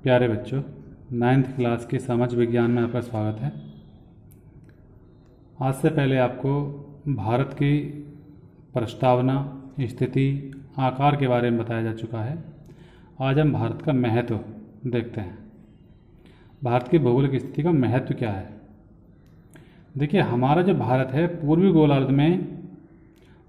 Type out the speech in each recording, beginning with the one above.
प्यारे बच्चों, 9th class की समझ विज्ञान में आपका स्वागत है। आज से पहले आपको भारत की प्रस्तावना, स्थिति, आकार के बारे में बताया जा चुका है। आज हम भारत का महत्व देखते हैं। भारत की भौगोलिक स्थिति का महत्व क्या है। देखिए, हमारा जो भारत है, पूर्वी गोलार्ध में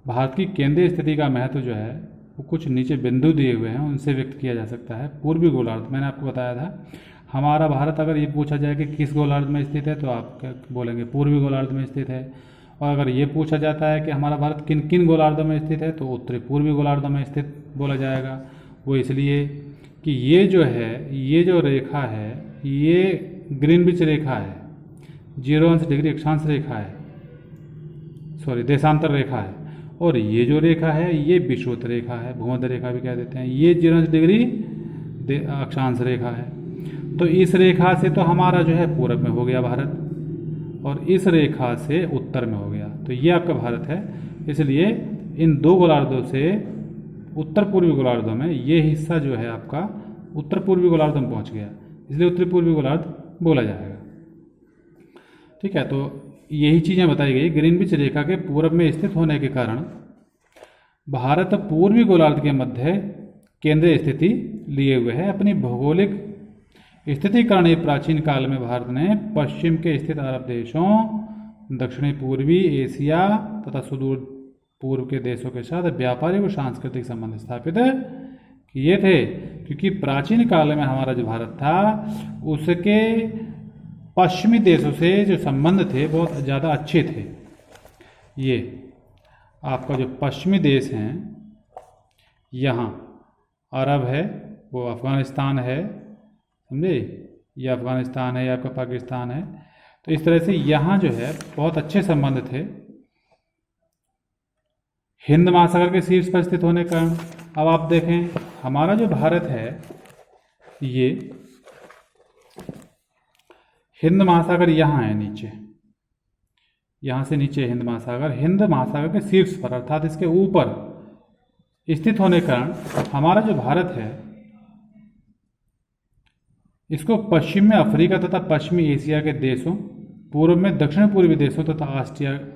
भारत की केंद्रीय स्थिति का महत्व जो है वो कुछ नीचे बिंदु दिए हुए हैं, उनसे व्यक्त किया जा सकता है। पूर्वी गोलार्ध, मैंने आपको बताया था, हमारा भारत अगर ये पूछा जाए कि किस गोलार्ध में स्थित है तो आप क्या बोलेंगे, पूर्वी गोलार्ध में स्थित है। और अगर ये पूछा जाता है कि हमारा भारत किन किन गोलार्धों में स्थित है तो उत्तरी पूर्वी गोलार्धों में स्थित बोला जाएगा। वो इसलिए कि ये जो है, ये जो रेखा है, ये ग्रीनविच रेखा है, 0 डिग्री अक्षांश रेखा है, देशांतर रेखा है। और ये जो रेखा है ये विषुवत रेखा है, भूमध्य रेखा भी कह देते हैं। ये 0 डिग्री अक्षांश रेखा है। तो इस रेखा से तो हमारा जो है पूरब में हो गया भारत, और इस रेखा से उत्तर में हो गया। तो ये आपका भारत है। इसलिए इन दो गोलार्धों से उत्तर पूर्वी गोलार्धों में ये हिस्सा जो है आपका उत्तर पूर्वी गोलार्ध में पहुंच गया, इसलिए उत्तरी पूर्वी गोलार्ध बोला जाएगा। ठीक है, तो यही चीज़ें बताई गई। ग्रीनविच रेखा के पूरब में स्थित होने के कारण भारत पूर्वी गोलार्ध के मध्य केंद्रीय स्थिति लिए हुए है। अपनी भौगोलिक स्थिति कारण ही प्राचीन काल में भारत ने पश्चिम के स्थित अरब देशों, दक्षिणी पूर्वी एशिया तथा सुदूर पूर्व के देशों के साथ व्यापारिक और सांस्कृतिक संबंध स्थापित किए थे। क्योंकि प्राचीन काल में हमारा जो भारत था उसके पश्चिमी देशों से जो संबंध थे बहुत ज़्यादा अच्छे थे। ये आपका जो पश्चिमी देश हैं, यहाँ अरब है, वो अफ़गानिस्तान है, समझे, ये अफ़गानिस्तान है, ये आपका पाकिस्तान है। तो इस तरह से यहाँ जो है बहुत अच्छे संबंध थे। हिंद महासागर के शीर्ष पर स्थित होने के कारण अब आप देखें हमारा जो भारत है, ये हिंद महासागर यहाँ है नीचे, यहाँ से नीचे हिंद महासागर के शीर्ष पर अर्थात इसके ऊपर स्थित होने के कारण हमारा जो भारत है इसको पश्चिम में अफ्रीका तथा पश्चिमी एशिया के देशों, पूर्व में दक्षिण पूर्वी देशों तथा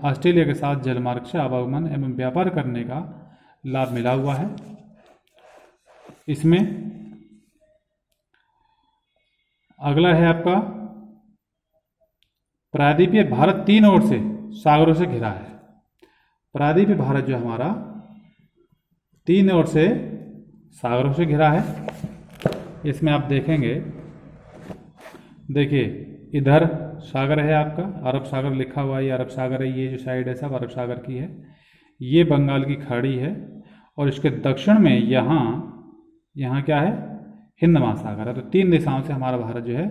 ऑस्ट्रेलिया के साथ जलमार्ग से आवागमन एवं व्यापार करने का लाभ मिला हुआ है। इसमें अगला है आपका प्रायद्वीपीय भारत, 3 ओर से सागरों से घिरा है। प्रायद्वीपीय भारत जो हमारा 3 ओर से सागरों से घिरा है। इसमें आप देखेंगे, देखिए इधर सागर है आपका, अरब सागर लिखा हुआ है, ये अरब सागर है, ये जो साइड है सब अरब सागर की है। ये बंगाल की खाड़ी है और इसके दक्षिण में यहाँ क्या है, हिंद महासागर है। तो 3 दिशाओं से हमारा भारत जो है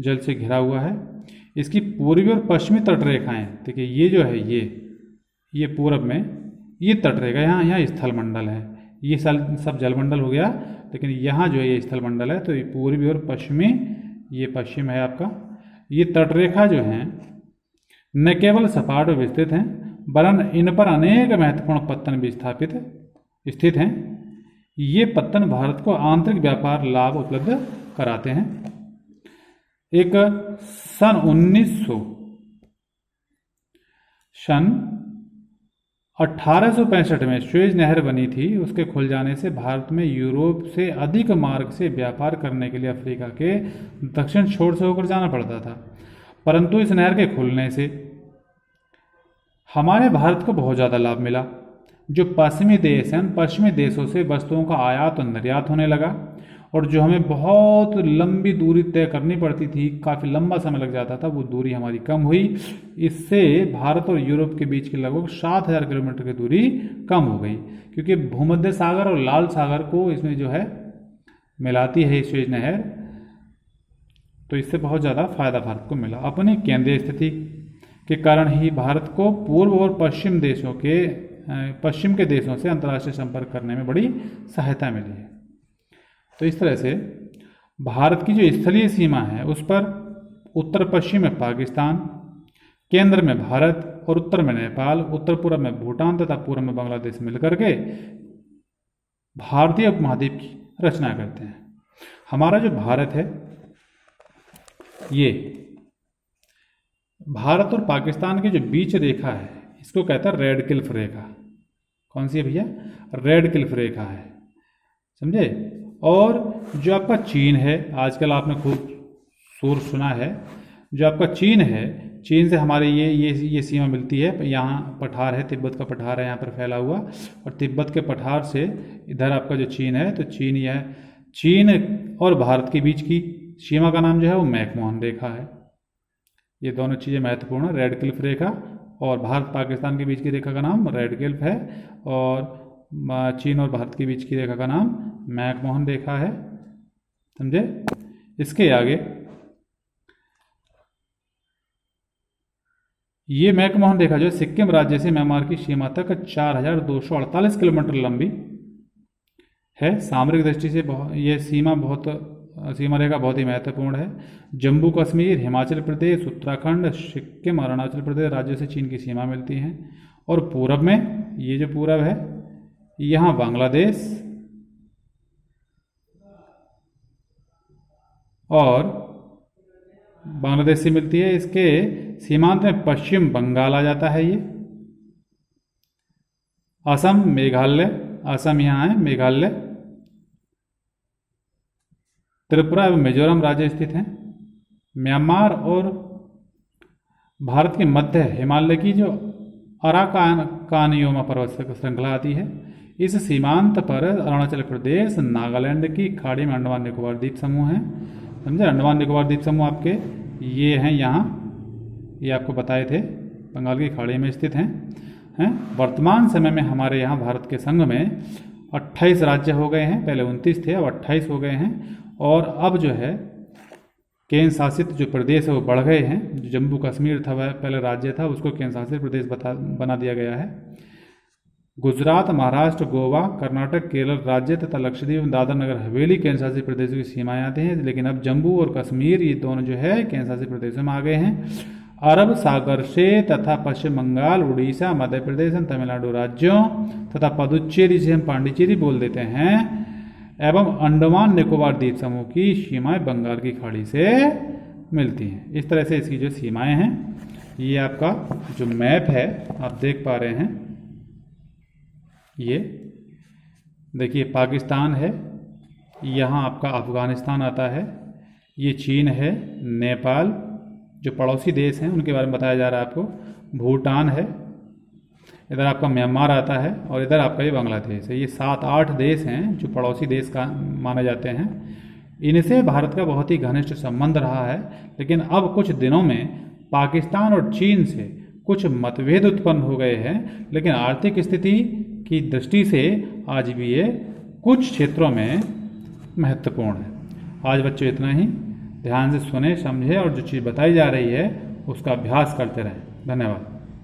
जल से घिरा हुआ है। इसकी पूर्वी और पश्चिमी तट रेखाएं देखिए, ये जो है ये पूरब में ये तट रेखा, यहाँ स्थल मंडल है, ये सब जलमंडल हो गया, लेकिन यहाँ जो है ये स्थल मंडल है। तो ये पूर्वी और पश्चिमी, ये पश्चिम है आपका। ये तटरेखा जो है न केवल सपाट और विस्तृत हैं वरन इन पर अनेक महत्वपूर्ण पत्तन भी स्थित हैं। ये पत्तन भारत को आंतरिक व्यापार लाभ उपलब्ध कराते हैं। एक सन 1865 में सुएज नहर बनी थी। उसके खुल जाने से भारत में यूरोप से अधिक मार्ग से व्यापार करने के लिए अफ्रीका के दक्षिण छोर से होकर जाना पड़ता था। परंतु इस नहर के खुलने से हमारे भारत को बहुत ज़्यादा लाभ मिला। जो पश्चिमी देश हैं, पश्चिमी देशों से वस्तुओं का आयात और निर्यात होने लगा, और जो हमें बहुत लंबी दूरी तय करनी पड़ती थी, काफ़ी लंबा समय लग जाता था, वो दूरी हमारी कम हुई। इससे भारत और यूरोप के बीच की लगभग 7000 किलोमीटर की दूरी कम हो गई, क्योंकि भूमध्य सागर और लाल सागर को इसमें जो है मिलाती है सुएज नहर। तो इससे बहुत ज़्यादा फायदा भारत को मिला। अपनी केंद्रीय स्थिति के कारण ही भारत को पूर्व और पश्चिम के देशों से अंतर्राष्ट्रीय संपर्क करने में बड़ी सहायता मिली है। तो इस तरह से भारत की जो स्थलीय सीमा है उस पर उत्तर पश्चिम में पाकिस्तान, केंद्र में भारत और उत्तर में नेपाल, उत्तर पूर्व में भूटान तथा पूर्व में बांग्लादेश मिलकर के भारतीय उपमहाद्वीप की रचना करते हैं। हमारा जो भारत है ये भारत और पाकिस्तान के जो बीच रेखा है इसको कहता है रेड क्लिफ रेखा। कौन सी है भैया? रेड क्लिफ रेखा है, समझे। और जो आपका चीन है, आजकल आपने खूब शोर सुना है, जो आपका चीन है, चीन से हमारे ये सीमा मिलती है। यहाँ पठार है, तिब्बत का पठार है यहाँ पर फैला हुआ, और तिब्बत के पठार से इधर आपका जो चीन है, तो चीन यह चीन और भारत के बीच की सीमा का नाम जो है वो मैकमोहन रेखा है। ये दोनों चीज़ें महत्वपूर्ण है, रेड क्लिफ रेखा और भारत पाकिस्तान के बीच की रेखा का नाम रेड क्लिफ है, और चीन और भारत के बीच की रेखा का नाम मैकमोहन रेखा है, समझे। इसके आगे ये मैकमोहन रेखा जो सिक्किम राज्य से म्यांमार की सीमा तक 4248 किलोमीटर लंबी है। सामरिक दृष्टि से ये सीमा रेखा बहुत ही महत्वपूर्ण है। जम्मू कश्मीर, हिमाचल प्रदेश, उत्तराखंड, सिक्किम, अरुणाचल प्रदेश राज्यों से चीन की सीमा मिलती है। और पूरब में, ये जो पूरब है, यहाँ बांग्लादेश और बांग्लादेश से मिलती है। इसके सीमांत में पश्चिम बंगाल आ जाता है। ये असम, मेघालय, असम यहाँ है, मेघालय, त्रिपुरा एवं मिजोरम राज्य स्थित हैं। म्यांमार और भारत के मध्य हिमालय की जो अराकानयोमा पर्वत श्रृंखला आती है। इस सीमांत पर अरुणाचल प्रदेश, नागालैंड की खाड़ी में अंडमान निकोबार द्वीप समूह हैं, समझे। अंडमान निकोबार द्वीप समूह आपके ये हैं यहाँ, ये आपको बताए थे, बंगाल की खाड़ी में स्थित हैं। वर्तमान समय में हमारे यहाँ भारत के संघ में 28 राज्य हो गए हैं। पहले 29 थे, अब 28 हो गए हैं। और अब जो है केंद्र शासित जो प्रदेश है वो बढ़ गए हैं। जो जम्मू कश्मीर था वह पहले राज्य था, उसको केंद्र शासित प्रदेश बना दिया गया है। गुजरात, महाराष्ट्र, गोवा, कर्नाटक, केरल राज्य तथा लक्षद्वीप, दादर नगर हवेली केंद्र शासित प्रदेशों की सीमाएं आती हैं। लेकिन अब जम्मू और कश्मीर ये दोनों जो है केंद्र शासित प्रदेशों में आ गए हैं। अरब सागर से तथा पश्चिम बंगाल, उड़ीसा, मध्य प्रदेश, तमिलनाडु राज्यों तथा पुदुचेरी से हम पांडिचेरी बोल देते हैं, एवं अंडमान निकोबार द्वीप समूह की सीमाएं बंगाल की खाड़ी से मिलती हैं। इस तरह से इसकी जो सीमाएं हैं, ये आपका जो मैप है आप देख पा रहे हैं। ये देखिए पाकिस्तान है, यहाँ आपका अफगानिस्तान आता है, ये चीन है, नेपाल जो पड़ोसी देश हैं उनके बारे में बताया जा रहा है आपको, भूटान है, इधर आपका म्यांमार आता है, और इधर आपका ये बांग्लादेश है। ये 7-8 देश हैं जो पड़ोसी देश का माने जाते हैं। इनसे भारत का बहुत ही घनिष्ठ संबंध रहा है। लेकिन अब कुछ दिनों में पाकिस्तान और चीन से कुछ मतभेद उत्पन्न हो गए हैं। लेकिन आर्थिक स्थिति की दृष्टि से आज भी ये कुछ क्षेत्रों में महत्वपूर्ण है। आज बच्चों इतना ही, ध्यान से सुने, समझे और जो चीज़ बताई जा रही है उसका अभ्यास करते रहें। धन्यवाद।